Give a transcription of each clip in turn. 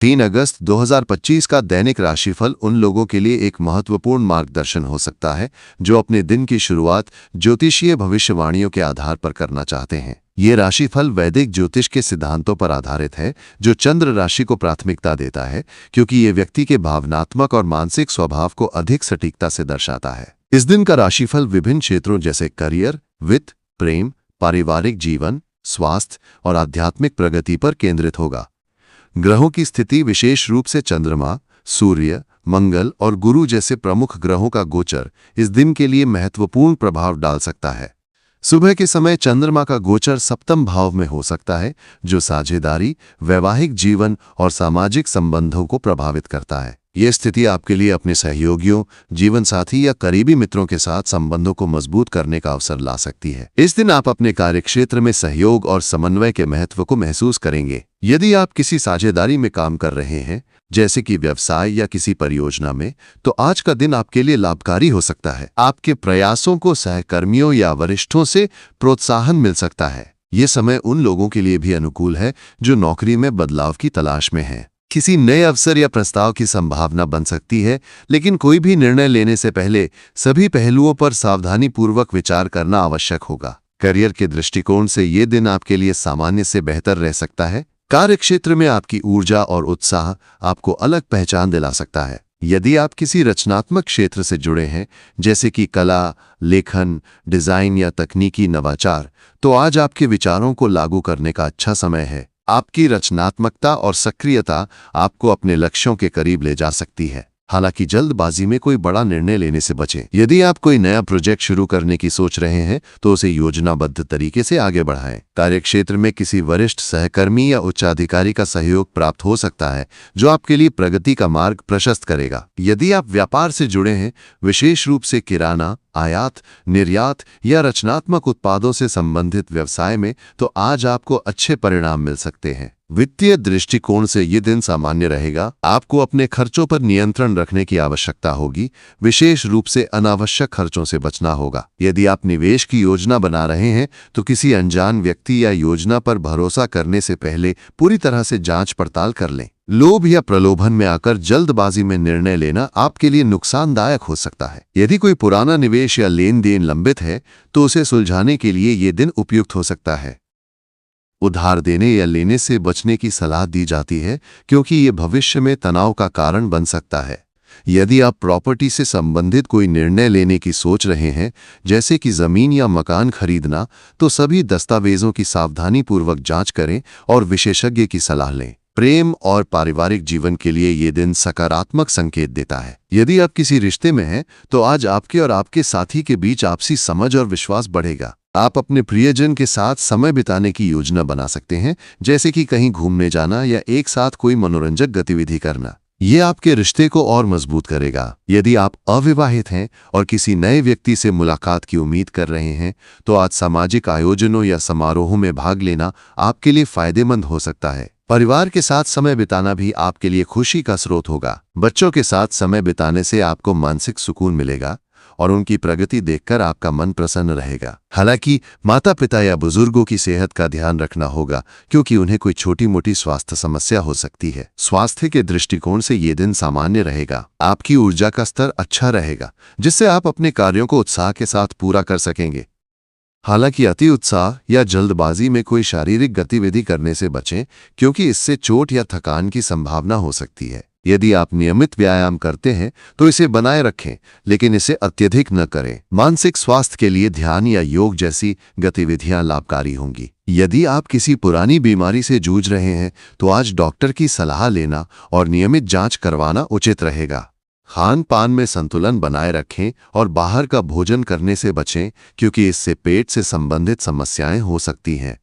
3 अगस्त 2025 का दैनिक राशिफल उन लोगों के लिए एक महत्वपूर्ण मार्गदर्शन हो सकता है जो अपने दिन की शुरुआत ज्योतिषीय भविष्यवाणियों के आधार पर करना चाहते हैं। ये राशिफल वैदिक ज्योतिष के सिद्धांतों पर आधारित है जो चंद्र राशि को प्राथमिकता देता है, क्योंकि ये व्यक्ति के भावनात्मक और मानसिक स्वभाव को अधिक सटीकता से दर्शाता है। इस दिन का राशिफल विभिन्न क्षेत्रों जैसे करियर, वित्त, प्रेम, पारिवारिक जीवन, स्वास्थ्य और आध्यात्मिक प्रगति पर केंद्रित होगा। ग्रहों की स्थिति, विशेष रूप से चंद्रमा, सूर्य, मंगल और गुरु जैसे प्रमुख ग्रहों का गोचर इस दिन के लिए महत्वपूर्ण प्रभाव डाल सकता है। सुबह के समय चंद्रमा का गोचर सप्तम भाव में हो सकता है, जो साझेदारी, वैवाहिक जीवन और सामाजिक संबंधों को प्रभावित करता है। ये स्थिति आपके लिए अपने सहयोगियों, जीवन साथी या करीबी मित्रों के साथ संबंधों को मजबूत करने का अवसर ला सकती है। इस दिन आप अपने कार्यक्षेत्र में सहयोग और समन्वय के महत्व को महसूस करेंगे। यदि आप किसी साझेदारी में काम कर रहे हैं, जैसे कि व्यवसाय या किसी परियोजना में, तो आज का दिन आपके लिए लाभकारी हो सकता है। आपके प्रयासों को सहकर्मियों या वरिष्ठों से प्रोत्साहन मिल सकता है। ये समय उन लोगों के लिए भी अनुकूल है जो नौकरी में बदलाव की तलाश में हैं। किसी नए अवसर या प्रस्ताव की संभावना बन सकती है, लेकिन कोई भी निर्णय लेने से पहले सभी पहलुओं पर सावधानीपूर्वक विचार करना आवश्यक होगा। करियर के दृष्टिकोण से ये दिन आपके लिए सामान्य से बेहतर रह सकता है। कार्यक्षेत्र में आपकी ऊर्जा और उत्साह आपको अलग पहचान दिला सकता है। यदि आप किसी रचनात्मक क्षेत्र से जुड़े हैं, जैसे कि कला, लेखन, डिजाइन या तकनीकी नवाचार, तो आज आपके विचारों को लागू करने का अच्छा समय है। आपकी रचनात्मकता और सक्रियता आपको अपने लक्ष्यों के करीब ले जा सकती है। हालांकि जल्दबाजी में कोई बड़ा निर्णय लेने से बचें। यदि आप कोई नया प्रोजेक्ट शुरू करने की सोच रहे हैं, तो उसे योजनाबद्ध तरीके से आगे बढ़ाएं। कार्यक्षेत्र में किसी वरिष्ठ सहकर्मी या उच्चाधिकारी का सहयोग प्राप्त हो सकता है, जो आपके लिए प्रगति का मार्ग प्रशस्त करेगा। यदि आप व्यापार से जुड़े हैं, विशेष रूप से किराना, आयात, निर्यात या रचनात्मक उत्पादों से संबंधित व्यवसाय में, तो आज आपको अच्छे परिणाम मिल सकते हैं। वित्तीय दृष्टिकोण से ये दिन सामान्य रहेगा। आपको अपने खर्चों पर नियंत्रण रखने की आवश्यकता होगी, विशेष रूप से अनावश्यक खर्चों से बचना होगा। यदि आप निवेश की योजना बना रहे हैं, तो किसी अनजान व्यक्ति या योजना पर भरोसा करने से पहले पूरी तरह से जांच पड़ताल कर लें। लोभ या प्रलोभन में आकर जल्दबाजी में निर्णय लेना आपके लिए नुकसानदायक हो सकता है। यदि कोई पुराना निवेश या लेन देन लंबित है, तो उसे सुलझाने के लिए ये दिन उपयुक्त हो सकता है। उधार देने या लेने से बचने की सलाह दी जाती है, क्योंकि ये भविष्य में तनाव का कारण बन सकता है। यदि आप प्रॉपर्टी से संबंधित कोई निर्णय लेने की सोच रहे हैं, जैसे कि जमीन या मकान खरीदना, तो सभी दस्तावेजों की सावधानीपूर्वक जांच करें और विशेषज्ञ की सलाह लें। प्रेम और पारिवारिक जीवन के लिए ये दिन सकारात्मक संकेत देता है। यदि आप किसी रिश्ते में हैं, तो आज आपके और आपके साथी के बीच आपसी समझ और विश्वास बढ़ेगा। आप अपने प्रियजन के साथ समय बिताने की योजना बना सकते हैं, जैसे कि कहीं घूमने जाना या एक साथ कोई मनोरंजक गतिविधि करना। ये आपके रिश्ते को और मजबूत करेगा। यदि आप अविवाहित हैं और किसी नए व्यक्ति से मुलाकात की उम्मीद कर रहे हैं, तो आज सामाजिक आयोजनों या समारोहों में भाग लेना आपके लिए फायदेमंद हो सकता है। परिवार के साथ समय बिताना भी आपके लिए खुशी का स्रोत होगा। बच्चों के साथ समय बिताने से आपको मानसिक सुकून मिलेगा और उनकी प्रगति देखकर आपका मन प्रसन्न रहेगा। हालांकि माता पिता या बुजुर्गों की सेहत का ध्यान रखना होगा, क्योंकि उन्हें कोई छोटी मोटी स्वास्थ्य समस्या हो सकती है। स्वास्थ्य के दृष्टिकोण से ये दिन सामान्य रहेगा। आपकी ऊर्जा का स्तर अच्छा रहेगा, जिससे आप अपने कार्यों को उत्साह के साथ पूरा कर सकेंगे। हालांकि अति उत्साह या जल्दबाजी में कोई शारीरिक गतिविधि करने से बचें, क्योंकि इससे चोट या थकान की संभावना हो सकती है। यदि आप नियमित व्यायाम करते हैं, तो इसे बनाए रखें, लेकिन इसे अत्यधिक न करें। मानसिक स्वास्थ्य के लिए ध्यान या योग जैसी गतिविधियां लाभकारी होंगी। यदि आप किसी पुरानी बीमारी से जूझ रहे हैं, तो आज डॉक्टर की सलाह लेना और नियमित जांच करवाना उचित रहेगा। खान पान में संतुलन बनाए रखें और बाहर का भोजन करने से बचें, क्योंकि इससे पेट से संबंधित समस्याएं हो सकती हैं।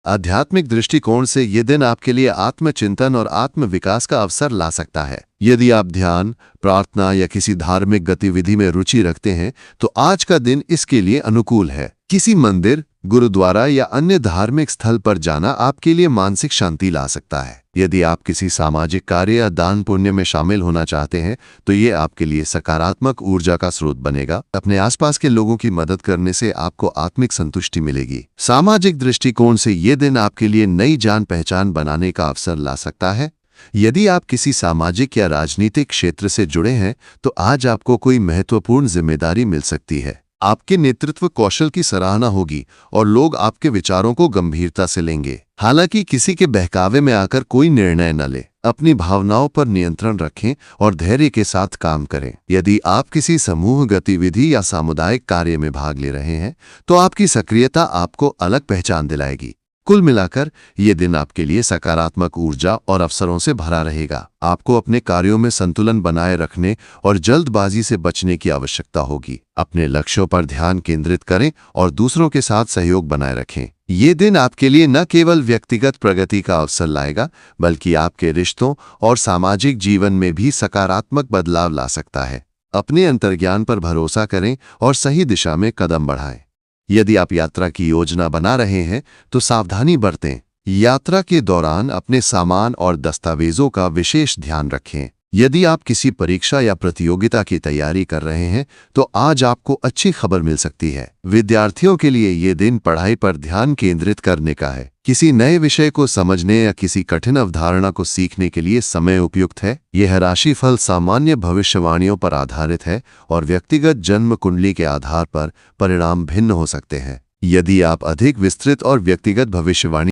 आध्यात्मिक दृष्टिकोण से ये दिन आपके लिए आत्मचिंतन और आत्म विकास का अवसर ला सकता है। यदि आप ध्यान, प्रार्थना या किसी धार्मिक गतिविधि में रुचि रखते हैं, तो आज का दिन इसके लिए अनुकूल है। किसी मंदिर, गुरुद्वारा या अन्य धार्मिक स्थल पर जाना आपके लिए मानसिक शांति ला सकता है। यदि आप किसी सामाजिक कार्य या दान पुण्य में शामिल होना चाहते हैं, तो ये आपके लिए सकारात्मक ऊर्जा का स्रोत बनेगा। अपने आसपास के लोगों की मदद करने से आपको आत्मिक संतुष्टि मिलेगी। सामाजिक दृष्टिकोण से ये दिन आपके लिए नई जान पहचान बनाने का अवसर ला सकता है। यदि आप किसी सामाजिक या राजनीतिक क्षेत्र से जुड़े हैं तो आज आपको कोई महत्वपूर्ण जिम्मेदारी मिल सकती है। आपके नेतृत्व कौशल की सराहना होगी और लोग आपके विचारों को गंभीरता से लेंगे। हालांकि किसी के बहकावे में आकर कोई निर्णय न ले। अपनी भावनाओं पर नियंत्रण रखें और धैर्य के साथ काम करें। यदि आप किसी समूह गतिविधि या सामुदायिक कार्य में भाग ले रहे हैं तो आपकी सक्रियता आपको अलग पहचान दिलाएगी। कुल मिलाकर ये दिन आपके लिए सकारात्मक ऊर्जा और अवसरों से भरा रहेगा। आपको अपने कार्यों में संतुलन बनाए रखने और जल्दबाजी से बचने की आवश्यकता होगी। अपने लक्ष्यों पर ध्यान केंद्रित करें और दूसरों के साथ सहयोग बनाए रखें। ये दिन आपके लिए न केवल व्यक्तिगत प्रगति का अवसर लाएगा बल्कि आपके रिश्तों और सामाजिक जीवन में भी सकारात्मक बदलाव ला सकता है। अपने अंतर्ज्ञान पर भरोसा करें और सही दिशा में कदम बढ़ाएं। यदि आप यात्रा की योजना बना रहे हैं तो सावधानी बरतें। यात्रा के दौरान अपने सामान और दस्तावेजों का विशेष ध्यान रखें। यदि आप किसी परीक्षा या प्रतियोगिता की तैयारी कर रहे हैं तो आज आपको अच्छी खबर मिल सकती है। विद्यार्थियों के लिए ये दिन पढ़ाई पर ध्यान केंद्रित करने का है। किसी नए विषय को समझने या किसी कठिन अवधारणा को सीखने के लिए समय उपयुक्त है। यह राशिफल सामान्य भविष्यवाणियों पर आधारित है और व्यक्तिगत जन्म कुंडली के आधार पर परिणाम भिन्न हो सकते हैं। यदि आप अधिक विस्तृत और व्यक्तिगत भविष्यवाणी